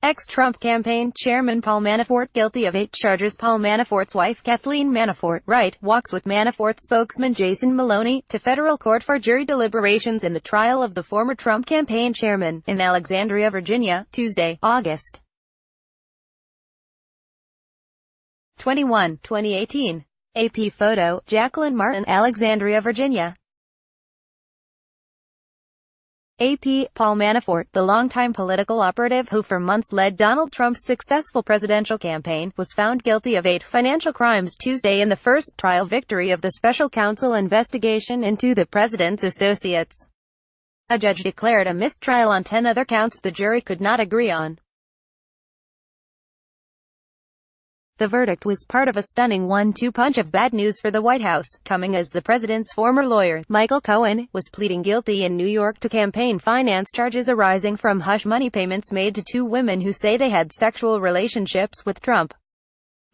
Ex-Trump campaign chairman Paul Manafort guilty of 8 charges. Paul Manafort's wife Kathleen Manafort Wright walks with Manafort spokesman Jason Maloney to federal court for jury deliberations in the trial of the former Trump campaign chairman, in Alexandria, Virginia, Tuesday, August 21, 2018. AP photo, Jacqueline Martin, Alexandria, Virginia. AP, Paul Manafort, the longtime political operative who for months led Donald Trump's successful presidential campaign, was found guilty of 8 financial crimes Tuesday in the first trial victory of the special counsel investigation into the president's associates. A judge declared a mistrial on 10 other counts the jury could not agree on. The verdict was part of a stunning 1-2 punch of bad news for the White House, coming as the president's former lawyer, Michael Cohen, was pleading guilty in New York to campaign finance charges arising from hush money payments made to 2 women who say they had sexual relationships with Trump.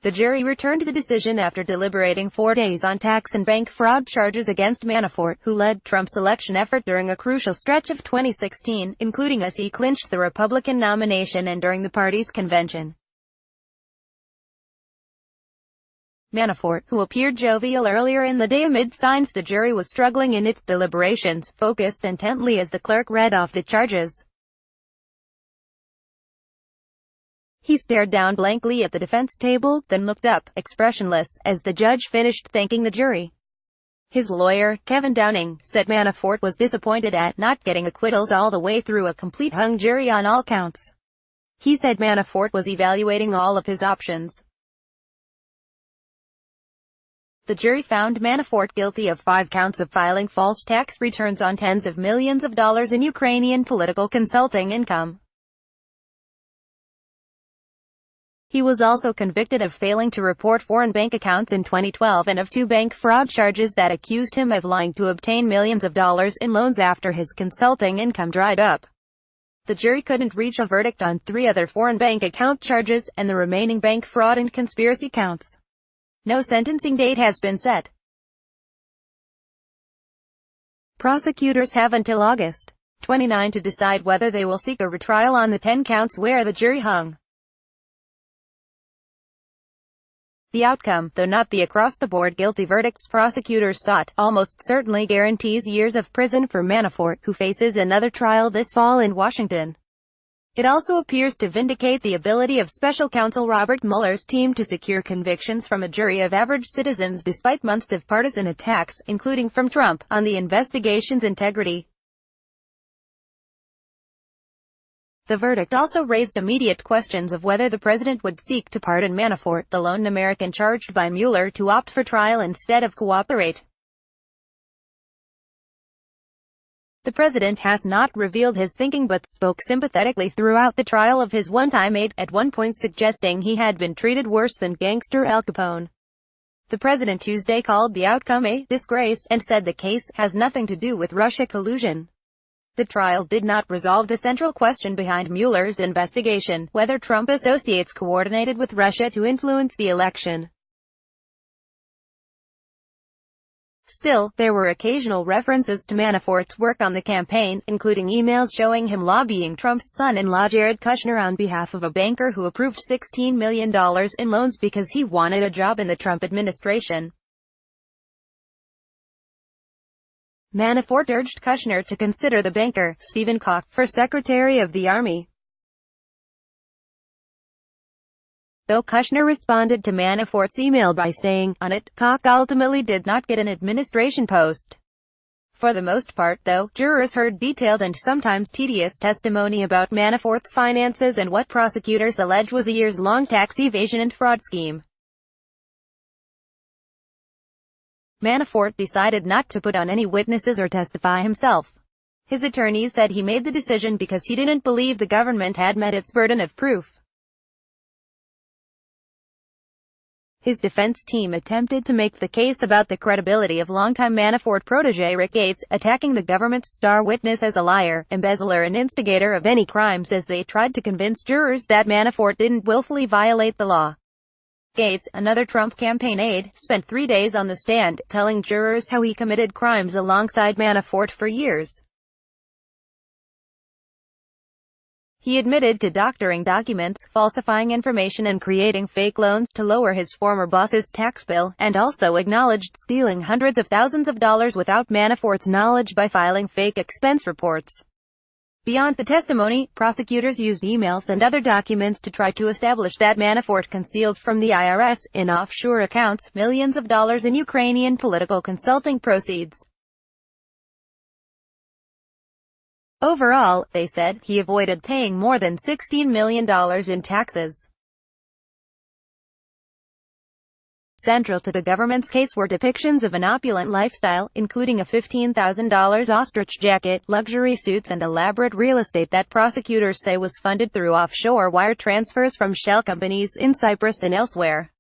The jury returned the decision after deliberating 4 days on tax and bank fraud charges against Manafort, who led Trump's election effort during a crucial stretch of 2016, including as he clinched the Republican nomination and during the party's convention. Manafort, who appeared jovial earlier in the day amid signs the jury was struggling in its deliberations, focused intently as the clerk read off the charges. He stared down blankly at the defense table, then looked up, expressionless, as the judge finished thanking the jury. His lawyer, Kevin Downing, said Manafort was disappointed at not getting acquittals all the way through a complete hung jury on all counts. He said Manafort was evaluating all of his options. The jury found Manafort guilty of 5 counts of filing false tax returns on tens of millions of dollars in Ukrainian political consulting income. He was also convicted of failing to report foreign bank accounts in 2012 and of 2 bank fraud charges that accused him of lying to obtain millions of dollars in loans after his consulting income dried up. The jury couldn't reach a verdict on 3 other foreign bank account charges, and the remaining bank fraud and conspiracy counts. No sentencing date has been set. Prosecutors have until August 29 to decide whether they will seek a retrial on the 10 counts where the jury hung. The outcome, though not the across-the-board guilty verdicts prosecutors sought, almost certainly guarantees years of prison for Manafort, who faces another trial this fall in Washington. It also appears to vindicate the ability of special counsel Robert Mueller's team to secure convictions from a jury of average citizens despite months of partisan attacks, including from Trump, on the investigation's integrity. The verdict also raised immediate questions of whether the president would seek to pardon Manafort, the lone American charged by Mueller to opt for trial instead of cooperate. The president has not revealed his thinking but spoke sympathetically throughout the trial of his one-time aide, at one point suggesting he had been treated worse than gangster Al Capone. The president Tuesday called the outcome a disgrace, and said the case has nothing to do with Russia collusion. The trial did not resolve the central question behind Mueller's investigation, whether Trump associates coordinated with Russia to influence the election. Still, there were occasional references to Manafort's work on the campaign, including emails showing him lobbying Trump's son-in-law Jared Kushner on behalf of a banker who approved $16 million in loans because he wanted a job in the Trump administration. Manafort urged Kushner to consider the banker, Stephen Koch, for Secretary of the Army. Though Kushner responded to Manafort's email by saying, on it, Koch ultimately did not get an administration post. For the most part, though, jurors heard detailed and sometimes tedious testimony about Manafort's finances and what prosecutors allege was a years-long tax evasion and fraud scheme. Manafort decided not to put on any witnesses or testify himself. His attorneys said he made the decision because he didn't believe the government had met its burden of proof. His defense team attempted to make the case about the credibility of longtime Manafort protege Rick Gates, attacking the government's star witness as a liar, embezzler and instigator of any crimes as they tried to convince jurors that Manafort didn't willfully violate the law. Gates, another Trump campaign aide, spent 3 days on the stand, telling jurors how he committed crimes alongside Manafort for years. He admitted to doctoring documents, falsifying information and creating fake loans to lower his former boss's tax bill, and also acknowledged stealing hundreds of thousands of dollars without Manafort's knowledge by filing fake expense reports. Beyond the testimony, prosecutors used emails and other documents to try to establish that Manafort concealed from the IRS, in offshore accounts, millions of dollars in Ukrainian political consulting proceeds. Overall, they said, he avoided paying more than $16 million in taxes. Central to the government's case were depictions of an opulent lifestyle, including a $15,000 ostrich jacket, luxury suits and elaborate real estate that prosecutors say was funded through offshore wire transfers from shell companies in Cyprus and elsewhere.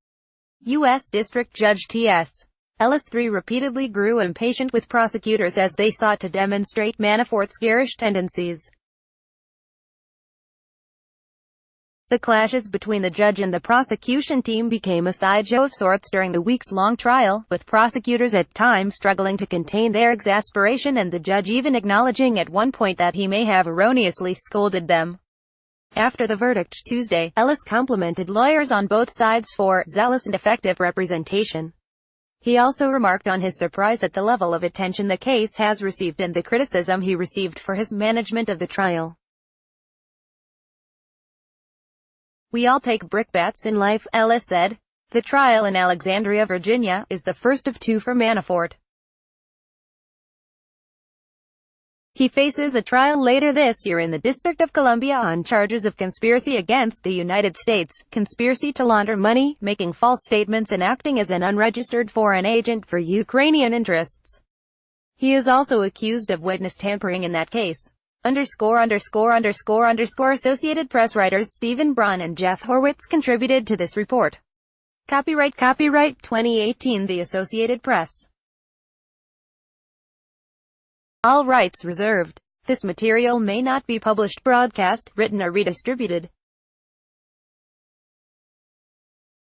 U.S. District Judge T.S. Ellis III repeatedly grew impatient with prosecutors as they sought to demonstrate Manafort's garish tendencies. The clashes between the judge and the prosecution team became a sideshow of sorts during the weeks-long trial, with prosecutors at times struggling to contain their exasperation and the judge even acknowledging at one point that he may have erroneously scolded them. After the verdict Tuesday, Ellis complimented lawyers on both sides for zealous and effective representation. He also remarked on his surprise at the level of attention the case has received and the criticism he received for his management of the trial. "We all take brickbats in life," Ellis said. The trial in Alexandria, Virginia, is the first of two for Manafort. He faces a trial later this year in the District of Columbia on charges of conspiracy against the United States, conspiracy to launder money, making false statements and acting as an unregistered foreign agent for Ukrainian interests. He is also accused of witness tampering in that case. Associated Press writers Stephen Braun and Jeff Horwitz contributed to this report. Copyright 2018 The Associated Press. All rights reserved. This material may not be published, broadcast, written or redistributed.